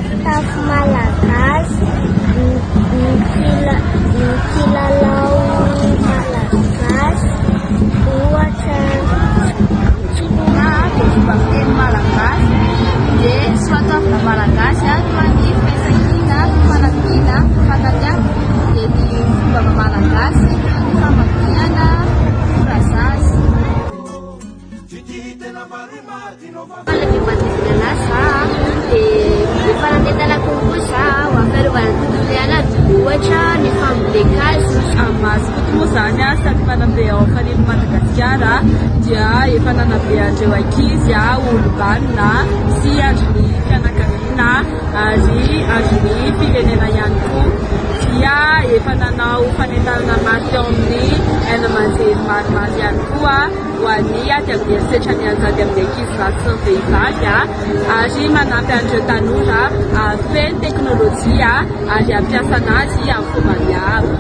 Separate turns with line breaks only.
Fitafy malagasy, ny kilalao malagasy, ohatra
Tsonga dia fomba fiteny malagasy, dia soatoavina malagasy no ny fisahiana, fanampiana, fanampiana, dia ny fomba malagasy, famakiana, frazasy.
Lebih banyak jenazah di parantina kokosa wakaruan yana duacha ni famdekas
Masoko moa zany sady manambe ao faneny Madagasikara dia efa nanabe andreo ankizy olobanina sy andron'ny fianakaviana ary andron'ny firenena ihany koa dia efa nanao fanentanana mafy ao amin'ny aina aman-jery maromaro ihany koa ho an'ny ady amin'ny herisetra ny azady amin'ny ankizy vavy sy ny vehivavy ary manampy andreo tanora feno teknôlôjia ary ampiasa anazy amin'ny fomba miaro.